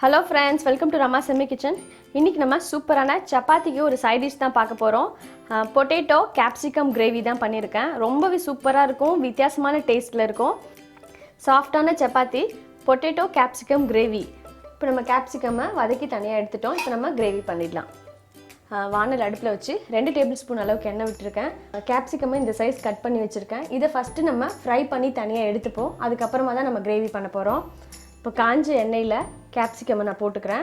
Hello friends, welcome to Rama Semi Kitchen. இன்னைக்கு நம்ம சூப்பரான சப்பாத்திக்கு ஒரு சைட் டிஷ் தான் பார்க்க போறோம். பொட்டேட்டோ கேப்சிகம் கிரேவி தான் பண்ணியிருக்கேன். ரொம்பவே சூப்பரா இருக்கும், வித்தியாசமான டேஸ்ட்ல இருக்கும். சாஃப்ட்டான சப்பாத்தி பொட்டேட்டோ கேப்சிகம் கிரேவி. இப்போ நம்ம கேப்சிகமை வதக்கி தனியாக எடுத்துட்டோம். இப்போ நம்ம கிரேவி பண்ணிடலாம். வானல் அடுப்பில் வச்சு 2 டேபிள் ஸ்பூன் அளவுக்கு எண்ணெய் விட்டுருக்கேன். கேப்சிகமை இந்த சைஸ் கட் பண்ணி வச்சுருக்கேன். இதை ஃபஸ்ட்டு நம்ம ஃப்ரை பண்ணி தனியாக எடுத்துப்போம். அதுக்கப்புறமா தான் நம்ம கிரேவி பண்ண போகிறோம். இப்போ காஞ்ச எண்ணெயில் கேப்சிகமை நான் போட்டுக்கிறேன்.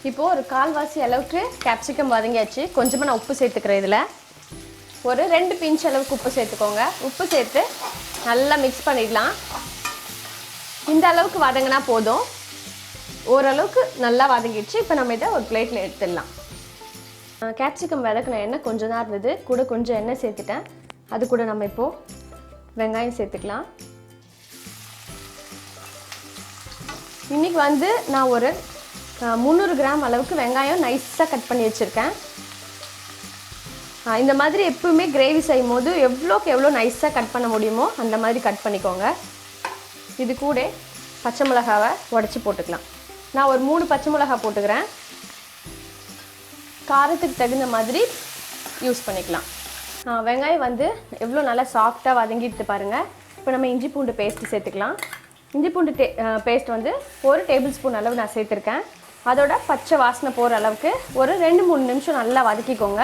இப்போது ஒரு கால்வாசி அளவுக்கு கேப்சிகம் வதங்கியாச்சு. கொஞ்சமாக நான் உப்பு சேர்த்துக்கிறேன். இதில் ஒரு 2 பிஞ்ச் அளவுக்கு உப்பு சேர்த்துக்கோங்க. உப்பு சேர்த்து நல்லா மிக்ஸ் பண்ணிடலாம். இந்த அளவுக்கு வதங்கினா போதும். ஓரளவுக்கு நல்லா வதங்கிடுச்சு. இப்போ நம்ம இதை ஒரு பிளேட்டில் எடுத்துடலாம். கேப்சிகம் வதக்கின எண்ணெய் கொஞ்சம் தான் இருந்தது, கூட கொஞ்சம் எண்ணெய் சேர்த்துட்டேன். அது கூட நம்ம இப்போது வெங்காயம் சேர்த்துக்கலாம். இன்றைக்கி வந்து நான் ஒரு 300 கிராம் அளவுக்கு வெங்காயம் நைஸாக கட் பண்ணி வச்சுருக்கேன். இந்த மாதிரி எப்பவுமே கிரேவி செய்யும் போது எவ்வளோக்கு எவ்வளோ நைஸாக கட் பண்ண முடியுமோ அந்த மாதிரி கட் பண்ணிக்கோங்க. இது கூட பச்சை மிளகாவை உடச்சி போட்டுக்கலாம். நான் ஒரு 3 பச்சை மிளகா போட்டுக்கிறேன். காரத்துக்கு தகுந்த மாதிரி யூஸ் பண்ணிக்கலாம். வெங்காயம் வந்து எவ்வளோ நல்லா சாஃப்டாக வதங்கிட்டு பாருங்கள். இப்போ நம்ம இஞ்சி பூண்டு பேஸ்ட்டு சேர்த்துக்கலாம். இஞ்சி பூண்டு பேஸ்ட் வந்து 1 டேபிள் ஸ்பூன் அளவு நான் சேர்த்துருக்கேன். அதோட பச்சை வாசனை போகிற அளவுக்கு ஒரு 2-3 நிமிஷம் நல்லா வதக்கிக்கோங்க.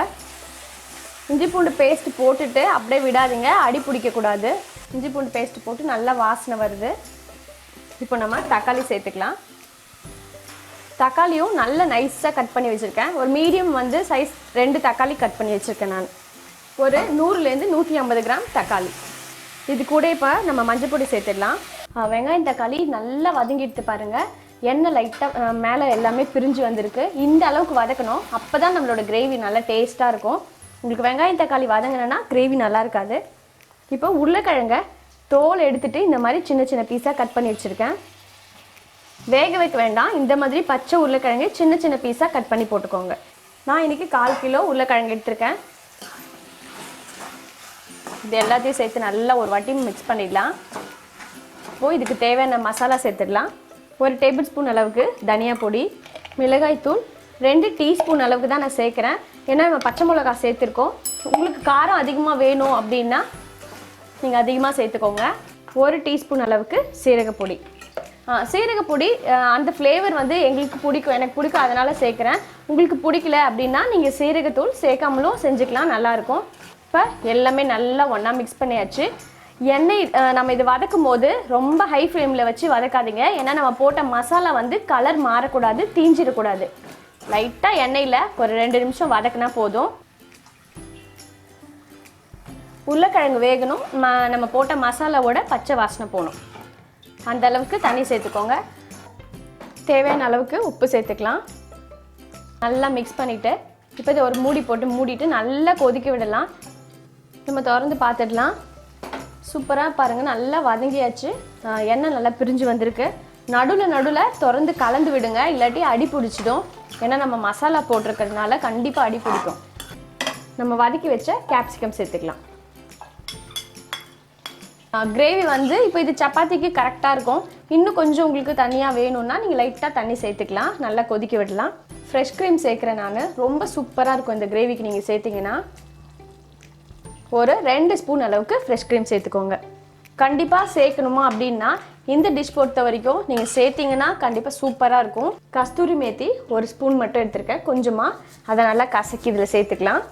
இஞ்சி பூண்டு பேஸ்ட்டு போட்டுட்டு அப்படியே விடாதீங்க, அடி பிடிக்கக்கூடாது. இஞ்சி பூண்டு பேஸ்ட்டு போட்டு நல்லா வாசனை வருது. இப்போ நம்ம தக்காளி சேர்த்துக்கலாம். தக்காளியும் நல்ல நைஸாக கட் பண்ணி வச்சுருக்கேன். ஒரு மீடியம் வந்து சைஸ் 2 தக்காளி கட் பண்ணி வச்சுருக்கேன் நான். ஒரு 100லேருந்து 150 கிராம் தக்காளி. இது கூட இப்போ நம்ம மஞ்சள் பொடி சேர்த்துடலாம். வெங்காயம் தக்காளி நல்லா வதங்கிட்டு பாருங்கள். எண்ணெய் லைட்டாக மேலே எல்லாமே பிரிஞ்சு வந்திருக்கு. இந்த அளவுக்கு வதக்கணும். அப்போ தான் நம்மளோட கிரேவி நல்லா டேஸ்ட்டாக இருக்கும். உங்களுக்கு வெங்காயம் தக்காளி வதங்கினா கிரேவி நல்லா இருக்காது. இப்போ உருளைக்கிழங்க தோல் எடுத்துகிட்டு இந்த மாதிரி சின்ன சின்ன பீஸாக கட் பண்ணி வச்சுருக்கேன். வேக வைக்க வேண்டாம். இந்த மாதிரி பச்சை உருளைக்கிழங்கு சின்ன சின்ன பீஸாக கட் பண்ணி போட்டுக்கோங்க. நான் இன்றைக்கி 1/4 கிலோ உருளைக்கிழங்கு எடுத்துருக்கேன். இது எல்லாத்தையும் சேர்த்து நல்லா ஒரு வாட்டி மிக்ஸ் பண்ணிடலாம். இப்போது இதுக்கு தேவையான மசாலா சேர்த்துடலாம். 1 டேபிள் ஸ்பூன் அளவுக்கு தனியா பொடி, மிளகாய்த்தூள் 2 டீஸ்பூன் அளவுக்கு தான் நான் சேர்க்குறேன். ஏன்னா நம்ம பச்சை மிளகா சேர்த்துருக்கோம். உங்களுக்கு காரம் அதிகமாக வேணும் அப்படின்னா நீங்கள் அதிகமாக சேர்த்துக்கோங்க. 1 டீஸ்பூன் அளவுக்கு சீரகப்பொடி. சீரகப்பொடி அந்த ஃப்ளேவர் வந்து எங்களுக்கு பிடிக்கும், எனக்கு பிடிக்கும், அதனால் சேர்க்குறேன். உங்களுக்கு பிடிக்கல அப்படின்னா நீங்கள் சீரகத்தூள் சேர்க்காமலும் செஞ்சுக்கலாம், நல்லாயிருக்கும். இப்போ எல்லாமே நல்லா ஒன்றா மிக்ஸ் பண்ணியாச்சு. எண்ணெய் நம்ம இது வதக்கும் போது ரொம்ப ஹை ஃப்ளேமில் வச்சு வதக்காதீங்க. ஏன்னா நம்ம போட்ட மசாலா வந்து கலர் மாறக்கூடாது, தீஞ்சிடக்கூடாது. லைட்டாக எண்ணெயில் ஒரு 2 நிமிஷம் வதக்குனா போதும். உருளைக்கிழங்கு வேகணும், நம்ம போட்ட மசாலாவோட பச்சை வாசனை போகணும். அந்த அளவுக்கு தண்ணி சேர்த்துக்கோங்க. தேவையான அளவுக்கு உப்பு சேர்த்துக்கலாம். நல்லா மிக்ஸ் பண்ணிவிட்டு இப்போ இதை ஒரு மூடி போட்டு மூடிட்டு நல்லா கொதிக்க விடலாம். நம்ம திறந்து பார்த்துடலாம். சூப்பராக பாருங்கள், நல்லா வதங்கியாச்சு. எண்ணெய் நல்லா பிரிஞ்சு வந்திருக்கு. நடுவில் திறந்து கலந்து விடுங்க, இல்லாட்டி அடி பிடிச்சிடும். ஏன்னா நம்ம மசாலா போட்டிருக்கிறதுனால கண்டிப்பாக அடி பிடிக்கும். நம்ம வதக்கி வச்ச கேப்சிகம் சேர்த்துக்கலாம். கிரேவி வந்து இப்போ இது சப்பாத்திக்கு கரெக்டாக இருக்கும். இன்னும் கொஞ்சம் உங்களுக்கு தனியாக வேணும்னா நீங்கள் லைட்டாக தண்ணி சேர்த்துக்கலாம். நல்லா கொதிக்க விடலாம். ஃப்ரெஷ் க்ரீம் சேர்க்குறேன் நான். ரொம்ப சூப்பராக இருக்கும் இந்த கிரேவிக்கு. நீங்கள் சேர்த்திங்கன்னா ஒரு 2 ஸ்பூன் அளவுக்கு ஃப்ரெஷ் க்ரீம் சேர்த்துக்கோங்க. கண்டிப்பாக சேர்க்கணுமா அப்படின்னா இந்த டிஷ் பொறுத்த வரைக்கும் நீங்கள் சேர்த்திங்கன்னா கண்டிப்பாக சூப்பராக இருக்கும். கஸ்தூரி மேத்தி 1 ஸ்பூன் மட்டும் எடுத்துருக்கேன். கொஞ்சமாக அதை நல்லா கசக்கி இதில் சேர்த்துக்கலாம்.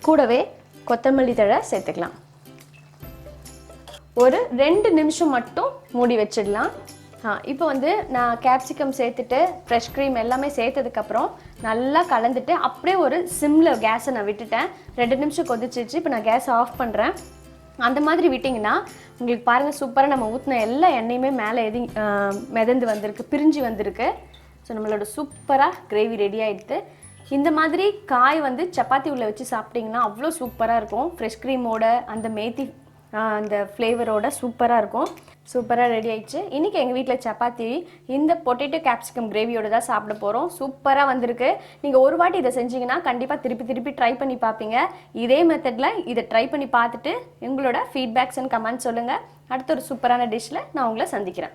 கூடவே கொத்தமல்லி தழை சேர்த்துக்கலாம். ஒரு 2 நிமிஷம் மட்டும் மூடி வச்சிடலாம். இப்போ வந்து நான் கேப்சிகம் சேர்த்துட்டு ஃப்ரெஷ் க்ரீம் எல்லாமே சேர்த்ததுக்கப்புறம் நல்லா கலந்துட்டு அப்படியே ஒரு சிம்மில் கேஸை நான் விட்டுட்டேன். 2 நிமிஷம் கொதிச்சிச்சு. இப்போ நான் கேஸை ஆஃப் பண்ணுறேன். அந்த மாதிரி விட்டிங்கன்னா உங்களுக்கு பாருங்கள், சூப்பராக நம்ம ஊற்றின எல்லா எண்ணெயுமே மேலே மிதந்து வந்திருக்கு, பிரிஞ்சு வந்திருக்கு. ஸோ நம்மளோட சூப்பராக கிரேவி ரெடி ஆகிடுது. இந்த மாதிரி காய் வந்து சப்பாத்தி உள்ள வச்சு சாப்பிட்டிங்கன்னா அவ்வளோ சூப்பராக இருக்கும். ஃப்ரெஷ் க்ரீமோட அந்த மேத்தி அந்த ஃப்ளேவரோட சூப்பராக இருக்கும். சூப்பராக ரெடி ஆயிடுச்சு. இன்றைக்கி எங்கள் வீட்டில் சப்பாத்தி இந்த பொட்டேட்டோ கேப்சிகம் கிரேவியோட தான் சாப்பிட போகிறோம். சூப்பராக வந்திருக்கு. நீங்கள் ஒரு வாட்டி இதை செஞ்சீங்கன்னா கண்டிப்பாக திருப்பி திருப்பி ட்ரை பண்ணி பார்ப்பீங்க. இதே மெத்தடில் இதை ட்ரை பண்ணி பார்த்துட்டு உங்களோட ஃபீட்பேக்ஸ் அண்ட் கமெண்ட்ஸ் சொல்லுங்கள். அடுத்த ஒரு சூப்பரான டிஷ்ஷில் நான் உங்களை சந்திக்கிறேன்.